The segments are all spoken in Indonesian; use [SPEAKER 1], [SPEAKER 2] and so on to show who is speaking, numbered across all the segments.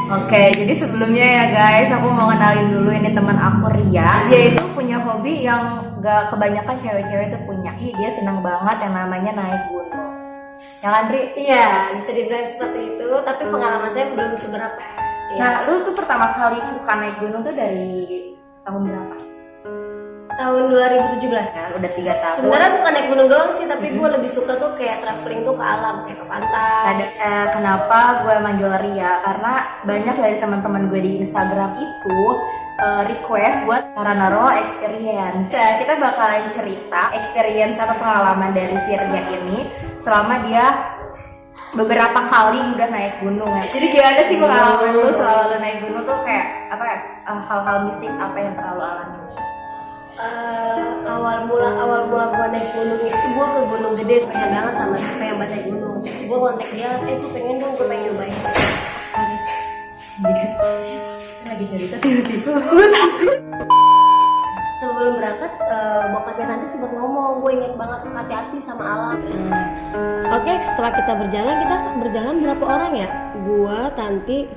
[SPEAKER 1] Oke, jadi sebelumnya ya guys, aku mau kenalin dulu ini teman aku Ria. Dia itu punya hobi yang gak kebanyakan cewek-cewek itu punya. Dia senang banget yang namanya naik gunung. Ya kan Ri?
[SPEAKER 2] Iya, bisa dibilang seperti itu, tapi pengalaman saya belum seberapa. Ya.
[SPEAKER 1] Nah, lu tuh pertama kali suka naik gunung tuh dari tahun berapa?
[SPEAKER 2] Tahun 2017
[SPEAKER 1] Ya, udah 3 tahun.
[SPEAKER 2] Sebenarnya bukan naik gunung doang sih, tapi gue lebih suka tuh kayak traveling tuh ke alam, kayak ke pantai.
[SPEAKER 1] Kenapa gue manggil Ria? Karena banyak dari teman-teman gue di Instagram itu request buat Paranaro experience. Kita bakalan cerita experience atau pengalaman dari si Ria ini selama dia beberapa kali udah naik gunung ya. Jadi gimana sih pengalaman lu selama lu naik gunung tuh kayak apa ya? Hal-hal mistis apa yang selalu alami?
[SPEAKER 2] Awal mula gue naik gunung itu gue ke Gunung Gede, pengen banget sama pengen banget naik gunung. Gue kontak dia, gue pengen dong, gue pengen nyobain.
[SPEAKER 1] Lagi cerita tiba-tiba
[SPEAKER 2] Sebelum berangkat, bokapnya nanti sempat ngomong, gue inget banget hati-hati sama alam. Oke, setelah kita berjalan berapa orang ya? Gua, Tanti,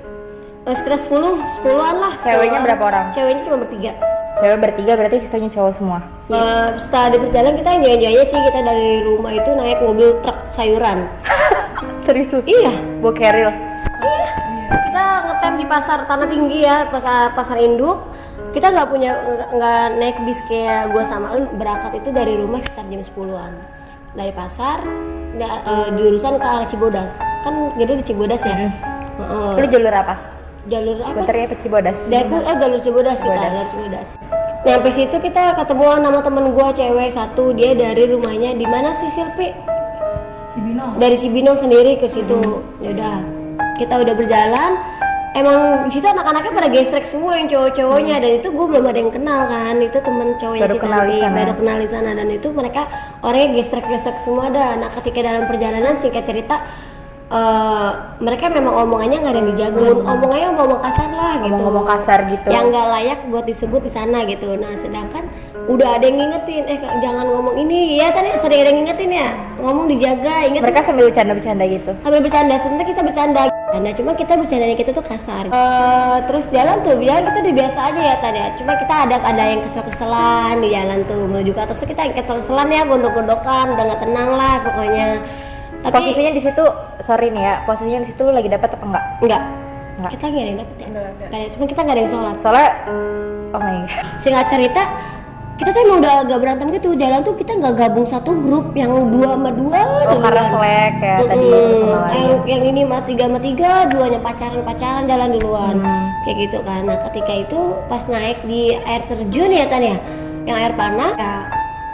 [SPEAKER 2] sekitar 10-an lah.
[SPEAKER 1] Ceweknya berapa orang?
[SPEAKER 2] Ceweknya cuma bertiga.
[SPEAKER 1] Cewek bertiga berarti sisanya cowok semua.
[SPEAKER 2] Setelah di perjalanan kita enjoy aja sih, kita dari rumah itu naik mobil truk sayuran.
[SPEAKER 1] Serius lu?
[SPEAKER 2] Iya.
[SPEAKER 1] Bawa keril?
[SPEAKER 2] Iya. Kita ngetem di pasar Tanah Tinggi ya, pasar induk. Kita nggak naik bis kayak gue sama lu. Berangkat itu dari rumah sekitar jam 10-an. Dari pasar, jurusan ke arah Cibodas. Kan gede di Cibodas ya.
[SPEAKER 1] Lu jalur apa?
[SPEAKER 2] Jalur apa?
[SPEAKER 1] Puternya ke Cibodas.
[SPEAKER 2] Jalur Cibodas kita, jalur Cibodas. Nyampe situ kita ketemuan sama temen gue cewek satu, dia dari rumahnya di mana sih Silpi?
[SPEAKER 1] Cibinong.
[SPEAKER 2] Dari Cibinong sendiri ke situ. Yaudah, kita udah berjalan. Emang di situ anak-anaknya pada gesrek semua yang cowok-cowoknya, dan itu gue belum ada yang kenal kan. Itu temen cowoknya
[SPEAKER 1] Baru
[SPEAKER 2] si
[SPEAKER 1] kenal
[SPEAKER 2] Tanti,
[SPEAKER 1] di sana.
[SPEAKER 2] baru kenal di sana, dan itu mereka orangnya gesrek semua dah. Nah ketika dalam perjalanan singkat cerita, mereka memang omongannya nggak ada yang dijagun, omongannya ngomong kasar lah gitu,
[SPEAKER 1] Ngomong kasar gitu.
[SPEAKER 2] yang nggak layak buat disebut di sana gitu. Nah sedangkan udah ada yang ngingetin, jangan ngomong ini ya, tadi sering ada yang ngingetin ya, ngomong dijaga, inget.
[SPEAKER 1] Mereka sambil bercanda-bercanda gitu.
[SPEAKER 2] Sambil bercanda, sebenarnya kita bercanda. Nah cuma kita bercandanya kita tuh kasar. Terus jalan kita udah biasa aja ya tadi. Cuma kita ada yang kesel-keselan di jalan tuh menuju ke atas. Kita yang kesel-keselan ya, gondok-gondokan, udah nggak tenang lah pokoknya. Tapi
[SPEAKER 1] Posisinya di situ, sorry nih ya, posisinya di situ lu lagi dapat apa enggak?
[SPEAKER 2] enggak.
[SPEAKER 1] Enggak.
[SPEAKER 2] Kita nggak ada yang dapet ya. Nggak ada. Cuma kita nggak ada yang sholat.
[SPEAKER 1] Soalnya, oh my god.
[SPEAKER 2] Singkat cerita, kita tuh emang udah agak berantem gitu. Jalan tuh kita nggak gabung satu grup yang 2 sama 2.
[SPEAKER 1] Oh karena selek ya tadi sama lain.
[SPEAKER 2] Yang ini mah 3 sama 3, duanya pacaran jalan duluan. Kayak gitu kan. Nah ketika itu pas naik di air terjun ya Tan ya, yang air panas ya,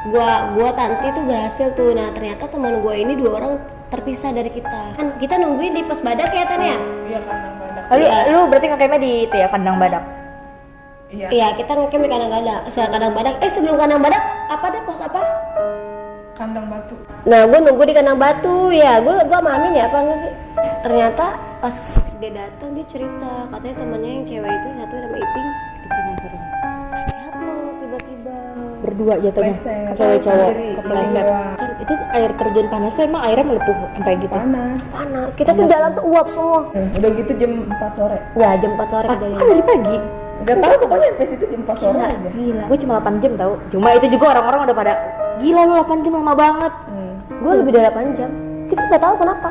[SPEAKER 2] gua Tanti tuh berhasil tuh. Nah ternyata teman gua ini 2 orang terpisah dari kita. Kan kita nungguin di pos badak ya Tan ya.
[SPEAKER 3] Iya, kandang badak.
[SPEAKER 1] Lu berarti ngekemnya di itu ya, kandang badak?
[SPEAKER 3] Iya.
[SPEAKER 2] Iya kita ngecamp di kandang badak. Sebelum kandang badak apa deh, pos apa?
[SPEAKER 3] Kandang batu.
[SPEAKER 2] Nah gue nunggu di kandang batu ya, gue sama Amin ya apa enggak sih. Ternyata pas dia datang dia cerita katanya temannya yang cewek itu satu nama Iping jatuh tiba-tiba.
[SPEAKER 1] Berdua jatuhnya,
[SPEAKER 3] Pleset.
[SPEAKER 1] cewek cowok
[SPEAKER 3] Sendiri,
[SPEAKER 1] kepleset.
[SPEAKER 3] doang.
[SPEAKER 1] Kan itu air terjun panasnya emang airnya melepuh sampai gitu.
[SPEAKER 2] Panas, kita tuh jalan tuh uap semua.
[SPEAKER 3] Udah gitu jam 4 sore.
[SPEAKER 2] Ya jam 4 sore
[SPEAKER 1] Kan
[SPEAKER 2] kejadian.
[SPEAKER 1] dari pagi.
[SPEAKER 3] Gak tahu pokoknya sampai situ jam 4 sore aja.
[SPEAKER 2] Gila.
[SPEAKER 1] Gue cuma 8 jam tau. Cuma itu juga orang-orang udah pada gila lu 8 jam lama banget.
[SPEAKER 2] Gue lebih dari 8 jam. Kita nggak tahu kenapa.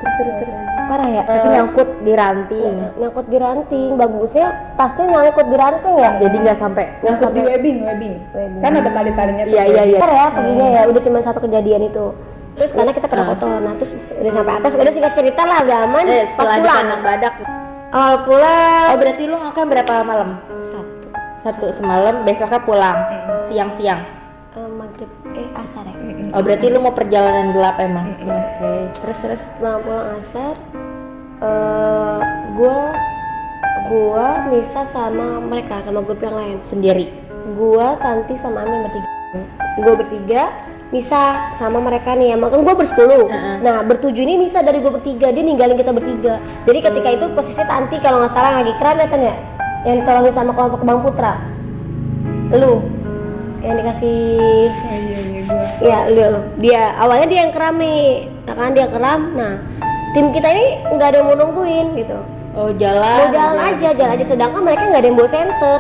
[SPEAKER 1] Terus. Parah ya. Tapi nyangkut di ranting.
[SPEAKER 2] Nyangkut di ranting. Bagusnya tasnya nyangkut di ranting ya.
[SPEAKER 1] Jadi nggak sampai.
[SPEAKER 3] Nyangkut di webbing. Kan ada tali-talinya tuh.
[SPEAKER 1] Iya.
[SPEAKER 2] Ntar ya paginya ya udah cuma satu kejadian itu. Terus karena kita pada kotor, nah terus udah sampai atas, udah singkat cerita lah udah aman. Pas
[SPEAKER 1] Setelah di
[SPEAKER 2] pulang,
[SPEAKER 1] kandang badak.
[SPEAKER 2] awal pulang
[SPEAKER 1] Oh berarti lu ngakak berapa malam? Satu semalam, besoknya pulang siang-siang.
[SPEAKER 2] maghrib asar ya.
[SPEAKER 1] Oh berarti lu mau perjalanan gelap emang. Oke. Terus.
[SPEAKER 2] Pulang asar, gua Nisa sama mereka sama grup yang lain.
[SPEAKER 1] Sendiri.
[SPEAKER 2] Gua, Tanti sama Amin bertiga. Gua bertiga, Nisa sama mereka nih, makan gue bersepuluh. Nah bertujuh ini Nisa dari gue bertiga, dia ninggalin kita bertiga. Jadi ketika itu posisi Tanti kalau nggak salah lagi kram ya Tan ya, yang ditolongin sama kelompok Bang Putra. Lu yang dikasih,
[SPEAKER 3] Iya gua.
[SPEAKER 2] ya lu. Dia awalnya dia yang kram nih, nah kan dia kram. Nah tim kita ini nggak ada yang mau nungguin gitu. mau jalan aja, sedangkan mereka nggak ada yang bawa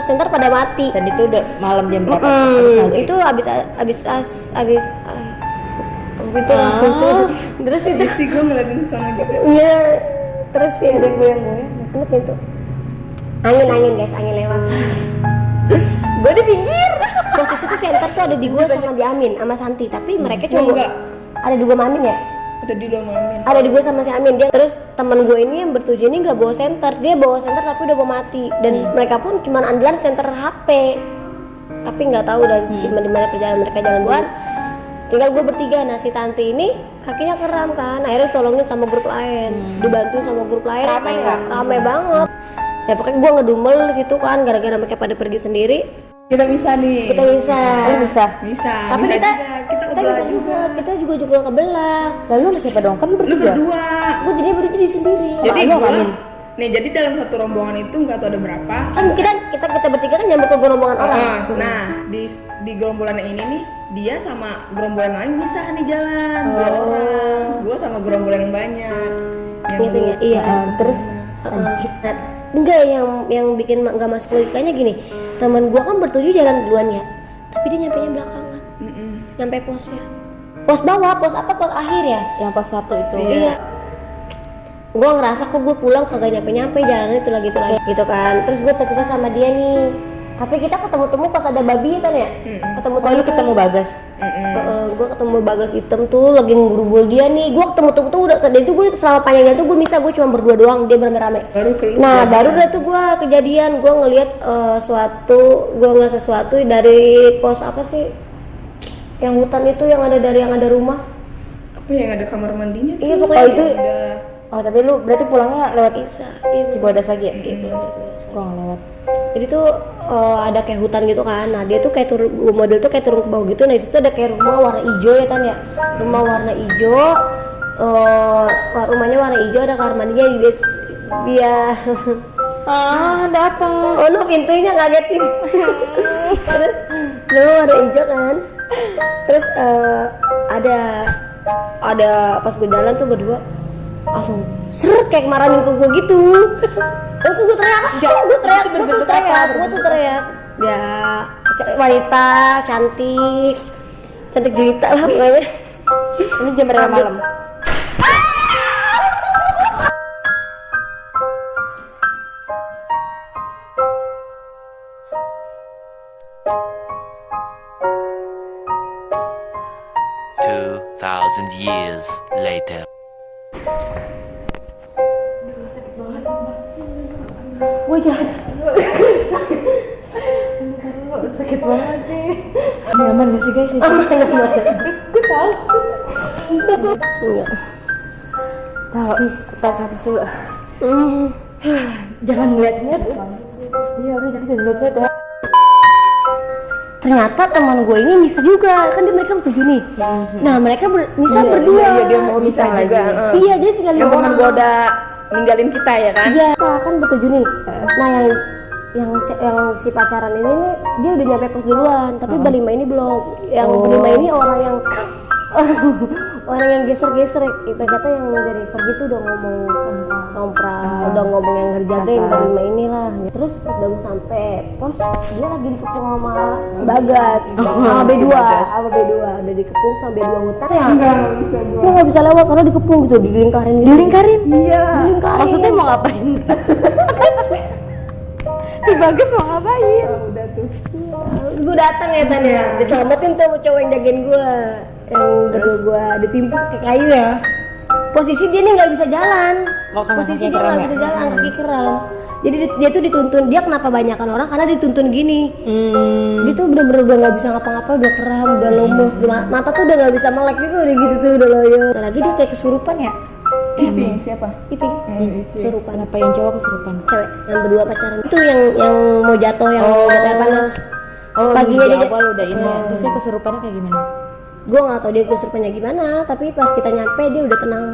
[SPEAKER 2] senter pada mati.
[SPEAKER 4] Dan itu udah malam jam berapa? Habis maghrib.
[SPEAKER 2] Itu abis itu terus itu
[SPEAKER 3] sih gue ngeliatin sana gitu.
[SPEAKER 2] iya, terus pintu goyang pintu angin guys, angin lewat. Gue di pinggir. Posisi tuh center tuh ada di gue sama di Amin sama Santi, tapi mereka cuma
[SPEAKER 3] enggak.
[SPEAKER 2] ada di gue sama Amin ya.
[SPEAKER 3] Ada di luar Amin.
[SPEAKER 2] Ada di gue sama si Amin. Dia terus teman gue ini yang bertujuh ini nggak bawa senter, dia bawa senter tapi udah mau mati, dan mereka pun cuma andalan senter HP, tapi nggak tahu dan di mana perjalanan mereka jalan buat. Tinggal gue bertiga. Nah si Tanti ini kakinya keram kan, akhirnya tolongin sama grup lain, dibantu sama grup lain.
[SPEAKER 4] Rame nggak?
[SPEAKER 2] Rame banget. Ya pokoknya gue ngedumel di situ kan, gara-gara mereka pada pergi sendiri.
[SPEAKER 3] Kita bisa nih.
[SPEAKER 2] Kita bisa.
[SPEAKER 3] Bisa.
[SPEAKER 2] Tapi
[SPEAKER 3] bisa
[SPEAKER 2] kita
[SPEAKER 3] juga. Kita
[SPEAKER 2] bisa
[SPEAKER 3] kebelah
[SPEAKER 2] juga. Kita juga kebelah.
[SPEAKER 4] Lalu sama siapa dong? Kan
[SPEAKER 3] Lu
[SPEAKER 4] bertiga.
[SPEAKER 3] berdua.
[SPEAKER 2] Gue jadi berdiri sendiri.
[SPEAKER 3] Jadi
[SPEAKER 4] Lu
[SPEAKER 3] gua,
[SPEAKER 4] Amin.
[SPEAKER 3] nih jadi dalam satu rombongan itu nggak tahu ada berapa.
[SPEAKER 2] Kan kita bertiga kan nyampe ke gerombolan orang.
[SPEAKER 3] Nah di gerombolan yang ini nih, dia sama gerombolan lain misah nih jalan, dua orang. Gua sama gerombolan yang banyak. Yang
[SPEAKER 2] Gitu ya. Iya.
[SPEAKER 4] Terus
[SPEAKER 2] Enggak, yang bikin nggak masuk logikanya gini, teman gua kan bertujuh jalan duluan ya, tapi dia nyampe belakangan, nyampe posnya, pos bawah, pos akhir ya.
[SPEAKER 4] yang pos 1 itu.
[SPEAKER 2] Iya. Gua ngerasa kok gua pulang kagak nyampe jalan itu lagi gitu kan. Terus gua terpisah sama dia nih, tapi kita ketemu pas ada babi kan ya.
[SPEAKER 4] Lu ketemu Bagas.
[SPEAKER 2] Gue ketemu Bagas hitam tuh lagi ngerubul dia nih. Gue ketemu tuh udah dia tuh gue selama panjangnya tuh gue gue cuma berdua doang, dia beramai-ramai. Baru udah tuh gue kejadian, gue ngeliat ngeliat sesuatu dari pos apa sih yang hutan itu yang ada rumah.
[SPEAKER 3] apa yang ada kamar mandinya tuh?
[SPEAKER 2] Iya pokoknya
[SPEAKER 4] itu. Oh tapi lu berarti pulangnya lewat
[SPEAKER 2] iya.
[SPEAKER 4] Cibodas lagi ya?
[SPEAKER 2] Iya,
[SPEAKER 4] Gua nggak lewat.
[SPEAKER 2] jadi tuh ada kayak hutan gitu kan. Nah dia tuh kayak model tuh kayak turun ke bawah gitu. Nah disitu ada kayak rumah warna hijau ya Tan ya, rumah warna hijau. Rumahnya warna hijau, ada kamar mandinya dia.
[SPEAKER 4] Ada apa?
[SPEAKER 2] Oh no, pintunya ngagetin. Terus rumah warna hijau kan. Terus ada pas gue jalan tuh berdua langsung seret kayak marahin ke gue gitu. Terus gue teriak, gue tuh teriak. Ya wanita cantik jelita lah pokoknya.
[SPEAKER 4] Ini jam berapa malam?
[SPEAKER 5] Thousand years later.
[SPEAKER 2] Gue jahat.
[SPEAKER 4] Sakit banget sih. Ini aman gak sih guys?
[SPEAKER 2] Gue tahu. Enggak.
[SPEAKER 4] Tahu, tarik nafas dulu. Jangan ngeliat-ngeliat. Iya, udah jangan ngeliat-ngeliat ya.
[SPEAKER 2] Ternyata teman gue ini bisa juga, kan mereka bertujuh nih. Nah mereka bisa berdua.
[SPEAKER 3] Iya dia mau bisa juga.
[SPEAKER 2] Iya, jadi tinggal
[SPEAKER 3] Yang
[SPEAKER 2] 5
[SPEAKER 3] temen
[SPEAKER 2] orang.
[SPEAKER 3] gua udah ninggalin kita ya kan?
[SPEAKER 2] Iya, kan bertujuh nih. Nah yang si pacaran ini nih dia udah nyampe pos duluan, tapi berlima ini belum. Yang berlima ini orang yang geser-geser. Ternyata yang dari pergi tuh udah ngomong sompral, udah ngomong yang ngerjagain berlima inilah. Terus udah mau sampai pos, dia lagi dikepung sama Bagas, sama B2 udah dikepung sama B2 hutan.
[SPEAKER 3] Enggak bisa gua.
[SPEAKER 2] Dia nggak bisa lewat karena dikepung gitu, dilingkarin.
[SPEAKER 3] Iya.
[SPEAKER 4] Maksudnya mau ngapain? Si Bagas mau ngapain?
[SPEAKER 3] Udah tuh.
[SPEAKER 2] Gue datang ya Tan ya, diselamatin tuh cowok yang jagain gue, yang berdua gue ditimpuk kayak kayu ya. Posisi dia nih nggak bisa jalan, posisi dia nggak bisa jalan, kaki keram. Jadi dia tuh dituntun, dia kenapa banyakan orang karena dituntun gini. Dia tuh bener-bener udah nggak bisa ngapa-ngapa, udah keram, udah lemes, mata tuh udah nggak bisa melek juga, udah gitu tuh udah loyo. Lagi dia kayak kesurupan ya.
[SPEAKER 3] Iping siapa?
[SPEAKER 2] Iping, kesurupan.
[SPEAKER 4] Kenapa yang cowok kesurupan?
[SPEAKER 2] Cewek yang berdua pacaran itu yang mau jatuh, yang jatuh air panas.
[SPEAKER 4] Oh,
[SPEAKER 2] Paginya
[SPEAKER 4] di
[SPEAKER 2] dia
[SPEAKER 4] awal udah ini ya. Terus dia kesurupannya kayak gimana?
[SPEAKER 2] gue nggak tahu dia kesurupannya gimana, tapi pas kita nyampe dia udah tenang.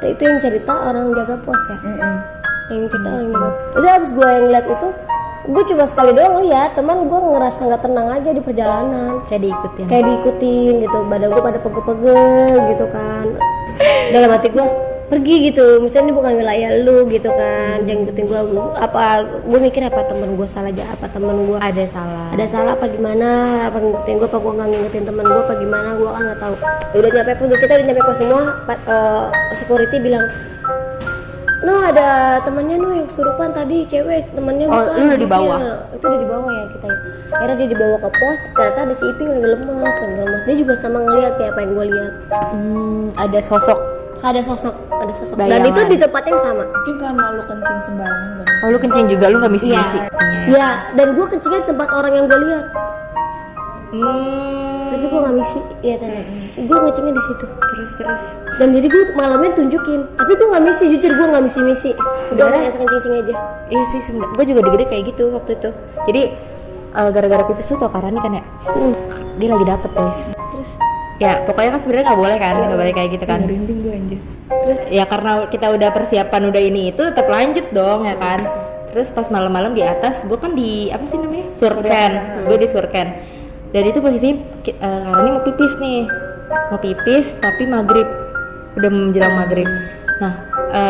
[SPEAKER 2] Itu yang cerita orang jaga pos ya. Yang cerita orang jaga pos. Udah abis gue yang lihat itu, gue cuma sekali doang lihat, teman gue ngerasa nggak tenang aja di perjalanan.
[SPEAKER 4] Kayak diikutin
[SPEAKER 2] Gitu, badan gue pada pegel-pegel gitu kan. Dalam hati gue, pergi gitu, misalnya ini bukan wilayah lu gitu kan, jangan ngikutin gue. Gue mikir apa temen gue salah aja, apa temen gue
[SPEAKER 1] Ada salah
[SPEAKER 2] apa gimana, apa ngikutin gue, apa gue nggak ngikutin temen gue, apa gimana, gue kan nggak tahu. Udah nyampe pun kita udah nyampe pos semua, security bilang, no ada temennya no yang kesurupan tadi, cewek temennya.
[SPEAKER 1] Oh, lu udah di bawah?
[SPEAKER 2] Iya, itu udah di bawah ya kita ya. Akhirnya dia dibawa ke pos, ternyata ada si Iping lagi lemas. Dia juga sama ngeliat kayak apa yang gue lihat.
[SPEAKER 1] ada sosok.
[SPEAKER 2] Ada sosok. Dan
[SPEAKER 1] Bayangan.
[SPEAKER 2] itu di tempat yang sama.
[SPEAKER 3] Mungkin karena lu kencing sembarangan kan.
[SPEAKER 1] Oh, lu kencing juga, lu nggak misi-misi.
[SPEAKER 2] Iya, dan gue kencingnya di tempat orang yang gue lihat. Tapi gue nggak misi, ya tanya. Gue kencingnya di situ.
[SPEAKER 1] Terus
[SPEAKER 2] Dan jadi gue malamnya tunjukin, tapi gue nggak misi, jujur gue nggak misi. Sebenarnya kencing aja.
[SPEAKER 1] iya sih sebenarnya gue juga gede kayak gitu waktu itu. Jadi gara-gara pipis tuh tau Karani kan ya, dia lagi dapet guys.
[SPEAKER 2] Terus
[SPEAKER 1] Ya pokoknya kan sebenarnya nggak boleh kan, nggak boleh kayak gitu kan.
[SPEAKER 3] Merinding gue anjir.
[SPEAKER 2] terus
[SPEAKER 1] Ya karena kita udah persiapan udah ini itu tetap lanjut dong ya kan. Terus pas malam-malam di atas, gue kan di apa sih namanya, surken, gue di surken. Dan itu posisinya Karani mau pipis nih, mau pipis tapi maghrib, udah menjelang maghrib. Nah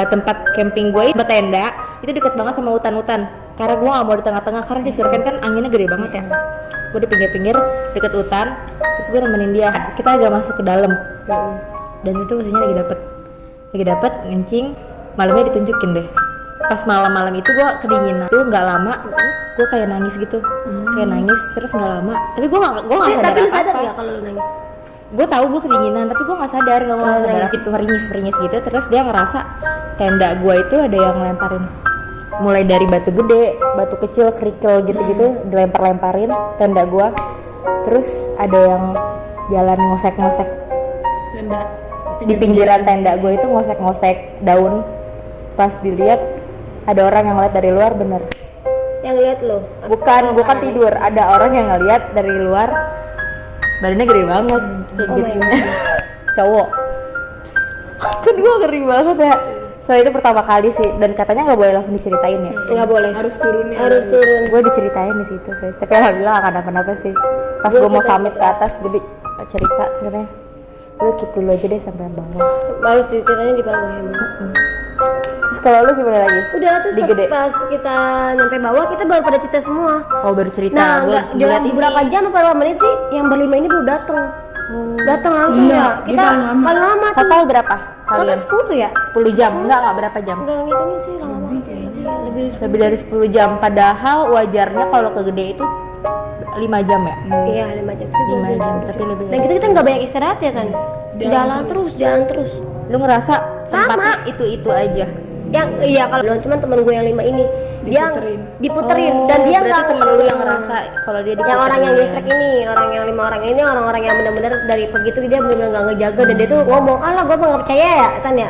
[SPEAKER 1] tempat camping gue itu tenda itu deket banget sama hutan-hutan. Karena gue gak mau di tengah-tengah, karena di surken kan anginnya gede banget ya. Gue di pinggir-pinggir deket hutan, terus gue nemenin dia. Kita agak masuk ke dalam. Dan itu posisinya lagi dapet ngencing, malamnya ditunjukin deh. Pas malam-malam itu gue kedinginan, itu nggak lama gue kayak nangis gitu, kayak nangis terus nggak lama. Tapi gue nggak sadar
[SPEAKER 2] tapi lu sadar
[SPEAKER 1] apa-apa.
[SPEAKER 2] nggak kalau lu nangis?
[SPEAKER 1] Gue tahu gue kedinginan, tapi gue nggak sadar, nggak mau sadar itu meringis gitu. Terus dia ngerasa tenda gue itu ada yang lemparin, mulai dari batu gede, batu kecil, kerikil gitu-gitu dilempar-lemparin tenda gue. Terus ada yang jalan ngosek-ngosek
[SPEAKER 3] Tenda
[SPEAKER 1] di pinggiran tenda gue itu, ngosek-ngosek daun. Pas dilihat ada orang yang ngeliat dari luar, bener.
[SPEAKER 2] Yang lihat lo?
[SPEAKER 1] Bukan, gue kan tidur. Ada orang yang ngeliat dari luar, badannya gede banget kayak
[SPEAKER 2] Oh
[SPEAKER 1] gitu.
[SPEAKER 2] my God.
[SPEAKER 1] Cowok. Kan gue ngeri banget ya. So itu pertama kali sih, dan katanya nggak boleh langsung diceritain ya.
[SPEAKER 2] Nggak boleh.
[SPEAKER 3] harus turunnya.
[SPEAKER 2] Harus turun.
[SPEAKER 1] Gue diceritain di situ guys, tapi alhamdulillah gak ada apa-apa sih. Pas
[SPEAKER 2] Gua
[SPEAKER 1] gue mau
[SPEAKER 2] ceritain
[SPEAKER 1] summit ke atas, gue cerita sebenarnya, lu keep dulu aja deh sampai bawah.
[SPEAKER 2] Harus ceritanya di bawah emang.
[SPEAKER 1] Terus kalau lu gimana lagi?
[SPEAKER 2] Udah terus
[SPEAKER 1] Di gede.
[SPEAKER 2] pas kita nyampe bawah kita baru pada cerita semua.
[SPEAKER 1] Oh baru cerita.
[SPEAKER 2] Nah,
[SPEAKER 1] Gua
[SPEAKER 2] nggak jalan
[SPEAKER 1] ngeliat ini.
[SPEAKER 2] beberapa jam apa berapa menit sih? Yang berlima ini baru datang. Datang langsung
[SPEAKER 3] Iya,
[SPEAKER 2] ya.
[SPEAKER 3] dia
[SPEAKER 2] Kita
[SPEAKER 3] paling lama.
[SPEAKER 2] tuh.
[SPEAKER 1] Total berapa
[SPEAKER 2] Total
[SPEAKER 1] kalian?
[SPEAKER 2] 10 ya?
[SPEAKER 1] 10 jam? Enggak berapa jam?
[SPEAKER 2] Enggak ngitungin sih lama kayaknya. Lebih dari 10.
[SPEAKER 1] Lebih dari 10 jam, padahal wajarnya kalau ke gede itu 5 jam ya?
[SPEAKER 2] Iya 5 jam.
[SPEAKER 1] 5 jam, tapi lebih
[SPEAKER 2] Dan
[SPEAKER 1] dari
[SPEAKER 2] kita nggak banyak istirahat ya kan? Jalan terus.
[SPEAKER 1] Lu ngerasa tempatnya
[SPEAKER 2] Lama.
[SPEAKER 1] itu aja?
[SPEAKER 2] Yang iya kalau cuman teman gue yang 5 ini dia diputerin dan dia
[SPEAKER 1] berarti
[SPEAKER 2] nggak
[SPEAKER 1] temen lu yang ngerasa kalau dia diputerin.
[SPEAKER 2] yang orang yang gesrek ini, orang yang 5 orang ini orang-orang yang benar-benar dari begitu dia benar-benar nggak ngejaga dan dia tuh ngomong, alah gue mah nggak percaya ya kan ya.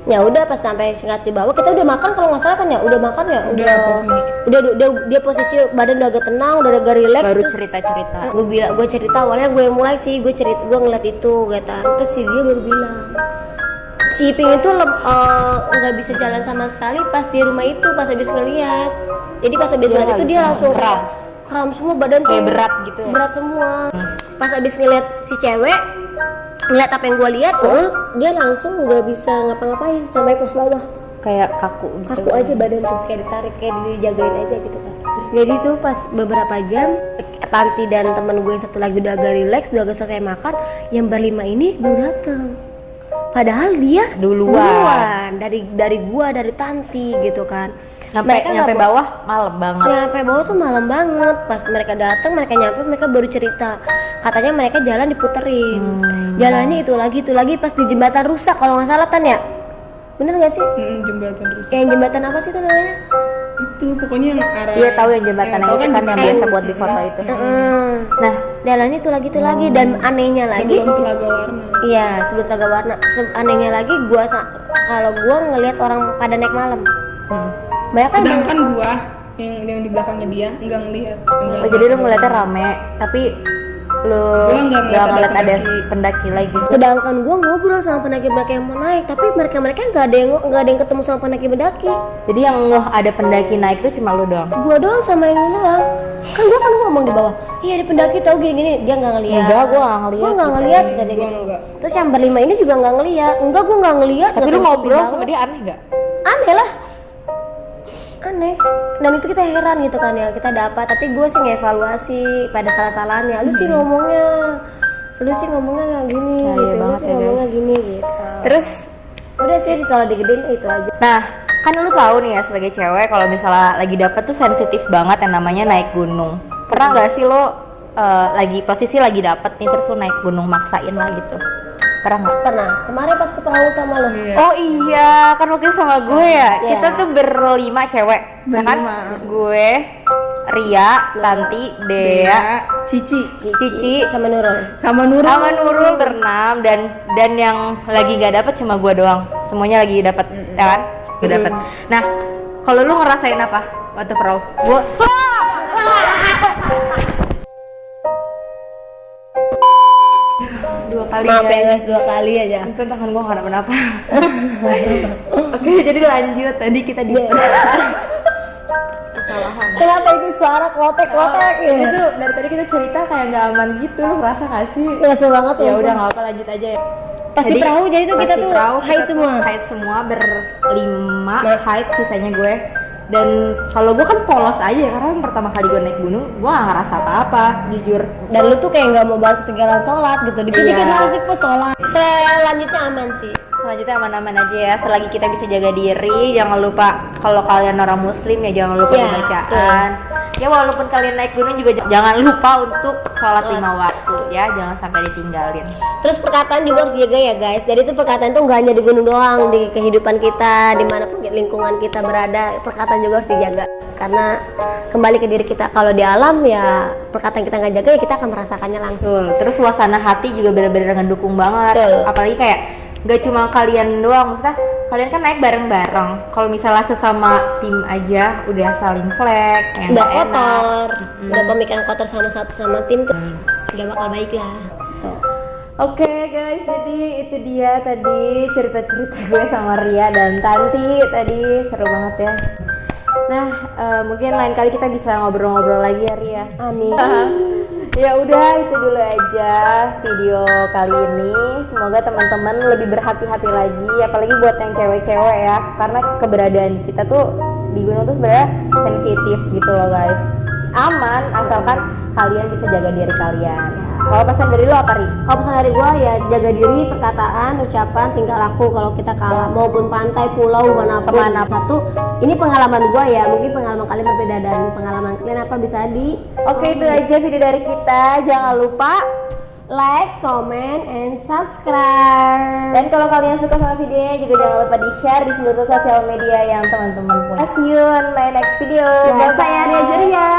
[SPEAKER 2] Ya udah pas sampai singkat di bawah kita udah makan kalau nggak salah kan ya, udah makan ya, udah dia posisi badan udah agak tenang, udah agak relax.
[SPEAKER 1] Baru
[SPEAKER 2] terus
[SPEAKER 1] cerita-cerita.
[SPEAKER 2] gue cerita awalnya gue mulai sih gue ngeliat itu kata, terus si dia baru bilang si Iping itu nggak bisa jalan sama sekali pas di rumah itu, pas habis ngeliat. Jadi pas habis ngeliat itu dia langsung kram semua badan tuh
[SPEAKER 1] Kayak berat gitu ya?
[SPEAKER 2] berat semua. Pas habis ngeliat si cewek ngeliat apa yang gue lihat tuh dia langsung nggak bisa ngapa-ngapain sampai pos bawah,
[SPEAKER 1] Kayak kaku gitu.
[SPEAKER 2] kaku aja badan tuh kayak ditarik kayak dijagain aja gitu kan. Jadi tuh pas beberapa jam Tanti dan temen gue yang satu lagi udah agak relax, udah agak selesai makan, yang berlima ini baru dateng. Padahal dia duluan dari gua, dari Tanti gitu kan.
[SPEAKER 1] Nyampe bawah malam banget.
[SPEAKER 2] Nyampe bawah tuh malam banget. Pas mereka datang, mereka baru cerita. Katanya mereka jalan diputerin. Jalannya itu lagi pas di jembatan rusak kalau nggak salah Tan ya. Bener nggak sih?
[SPEAKER 3] Jembatan rusak.
[SPEAKER 2] Yang jembatan apa sih itu namanya?
[SPEAKER 3] Itu pokoknya yang arah.
[SPEAKER 1] Iya tahu yang jembatan yang itu kan yang biasa buat di foto itu.
[SPEAKER 2] Nah, jalannya itu lagi dan anehnya lagi.
[SPEAKER 3] Sebelum Telaga Warna.
[SPEAKER 2] Iya, sebelum Telaga Warna. Anehnya lagi kalau gua ngelihat orang pada naik malam. Banyak kan
[SPEAKER 3] Sedangkan gua yang di belakangnya dia enggak ngelihat.
[SPEAKER 1] Oh, jadi lu ngeliatnya rame, tapi lu
[SPEAKER 3] Gua nggak ngeliat ada
[SPEAKER 1] ngeliat ada
[SPEAKER 3] pendaki.
[SPEAKER 1] pendaki lagi.
[SPEAKER 2] Sedangkan gue ngobrol sama pendaki-pendaki yang mau naik, tapi mereka nggak ada yang ketemu sama pendaki-pendaki.
[SPEAKER 1] Jadi yang ngeh ada pendaki naik itu cuma lu doang.
[SPEAKER 2] Gue doang sama yang ini doang. Kan gue ngomong di bawah, iya ada pendaki tau gini-gini, dia nggak ngeliat.
[SPEAKER 1] Enggak, gua nggak ngeliat.
[SPEAKER 2] Gue nggak ngeliat kata dia
[SPEAKER 3] Gua
[SPEAKER 2] gitu.
[SPEAKER 3] nggak.
[SPEAKER 2] Terus yang berlima ini juga nggak ngeliat. Enggak, gue nggak ngeliat.
[SPEAKER 1] Tapi
[SPEAKER 2] nggak
[SPEAKER 1] lu
[SPEAKER 2] tahu
[SPEAKER 1] ngobrol
[SPEAKER 2] sepi
[SPEAKER 1] sama
[SPEAKER 2] banget.
[SPEAKER 1] dia aneh nggak?
[SPEAKER 2] Aneh lah, aneh. Dan itu kita heran gitu kan ya, kita dapat. Tapi gue sih ngevaluasi pada salah-salahnya. Lu sih ngomongnya nggak gini
[SPEAKER 1] Ya, iya
[SPEAKER 2] gitu. Lu
[SPEAKER 1] banget
[SPEAKER 2] sih
[SPEAKER 1] ya,
[SPEAKER 2] ngomongnya gini gitu.
[SPEAKER 1] Terus
[SPEAKER 2] Udah sih kalau digedein itu aja.
[SPEAKER 1] nah, kan lu tahu nih ya sebagai cewek kalau misalnya lagi dapet tuh sensitif banget yang namanya naik gunung. Pernah nggak sih lo lagi posisi lagi dapet nih terus lu naik gunung maksain lah gitu? Pernah nggak?
[SPEAKER 2] Pernah kemarin pas ke perahu sama lo.
[SPEAKER 3] Iya.
[SPEAKER 1] Oh iya, kan waktu itu sama gue ya.
[SPEAKER 2] Iya.
[SPEAKER 1] Kita tuh berlima cewek. Ya kan?
[SPEAKER 3] Berlima.
[SPEAKER 1] Gue, Ria, Tanti, Dea,
[SPEAKER 3] Cici
[SPEAKER 1] Cici,
[SPEAKER 2] sama Nurul.
[SPEAKER 3] sama Nurul.
[SPEAKER 1] sama Nurul berenam dan yang lagi nggak dapet cuma gue doang. Semuanya lagi dapet, ya kan? Gue dapet. Nah, kalau lu ngerasain apa waktu perahu? Gue dua kali
[SPEAKER 2] Maaf ya
[SPEAKER 1] ya.
[SPEAKER 2] guys, 2 kali aja.
[SPEAKER 1] Untung tangan gue gak kenapa-napa. Oke, jadi lanjut. Tadi kita di kesalahan.
[SPEAKER 2] Kenapa itu suara klotek-klotek ya?
[SPEAKER 1] Itu dari tadi kita cerita kayak nggak aman gitu, lu ngerasa gak sih?
[SPEAKER 2] Ya banget
[SPEAKER 1] Ya udah nggak apa, lanjut aja ya.
[SPEAKER 2] Pas di perahu jadi tuh
[SPEAKER 1] pas
[SPEAKER 2] kita
[SPEAKER 1] di
[SPEAKER 2] tuh
[SPEAKER 1] perahu
[SPEAKER 2] hide
[SPEAKER 1] kita tuh
[SPEAKER 2] semua.
[SPEAKER 1] hide semua berlima, hide sisanya gue. Dan kalau gue kan polos aja ya, karena pertama kali gue naik gunung, gue gak ngerasa apa-apa, jujur.
[SPEAKER 2] Dan lu tuh kayak nggak mau banget ketinggalan sholat gitu. Dikit-dikit
[SPEAKER 1] Iya.
[SPEAKER 2] masuk ke sholat. Selanjutnya aman sih.
[SPEAKER 1] Selanjutnya aman-aman aja ya, selagi kita bisa jaga diri. Jangan lupa kalau kalian orang muslim ya jangan lupa
[SPEAKER 2] Iya,
[SPEAKER 1] bacaan. Ya walaupun kalian naik gunung juga jangan lupa untuk sholat 5 waktu ya, jangan sampai ditinggalin.
[SPEAKER 2] Terus perkataan juga harus dijaga ya guys. Jadi itu perkataan tuh nggak hanya di gunung doang, di kehidupan kita, dimanapun lingkungan kita berada, perkataan juga harus dijaga. Karena kembali ke diri kita. Kalau di alam ya perkataan kita nggak jaga ya kita akan merasakannya langsung.
[SPEAKER 1] Betul. Terus suasana hati juga benar-benar ngedukung banget.
[SPEAKER 2] Betul.
[SPEAKER 1] Apalagi kayak gak cuma kalian doang, maksudnya kalian kan naik bareng-bareng. Kalau misalnya sesama tim aja udah saling slack, yang
[SPEAKER 2] Udah
[SPEAKER 1] nggak enak.
[SPEAKER 2] kotor, udah pemikiran kotor sama satu sama tim tuh nggak bakal baik lah. Tuh.
[SPEAKER 1] Oke guys, jadi itu dia tadi cerita-cerita gue sama Ria dan Tanti tadi, seru banget ya. Nah, mungkin lain kali kita bisa ngobrol-ngobrol lagi ya Ria.
[SPEAKER 2] Amin.
[SPEAKER 1] Ya udah, itu dulu aja video kali ini. Semoga teman-teman lebih berhati-hati lagi, apalagi buat yang cewek-cewek ya, karena keberadaan kita tuh di gunung tuh sebenarnya sensitif gitu loh guys. Aman asalkan kalian bisa jaga diri kalian. Kalau pesan dari lo apa Ri?
[SPEAKER 2] Kalau pesan dari gua ya jaga diri, perkataan, ucapan, tingkah laku kalau kita kalah maupun pantai, pulau, manapun.
[SPEAKER 1] Kemana?
[SPEAKER 2] Satu, ini pengalaman gua ya, mungkin pengalaman kalian berbeda dan pengalaman kalian apa bisa di
[SPEAKER 1] Oke, itu aja video dari kita. Jangan lupa
[SPEAKER 2] like, comment, and subscribe.
[SPEAKER 1] dan kalau kalian suka sama videonya juga jangan lupa di-share di seluruh sosial media yang teman-teman punya. See you on my next video.
[SPEAKER 2] Ya, saya Ria Juria.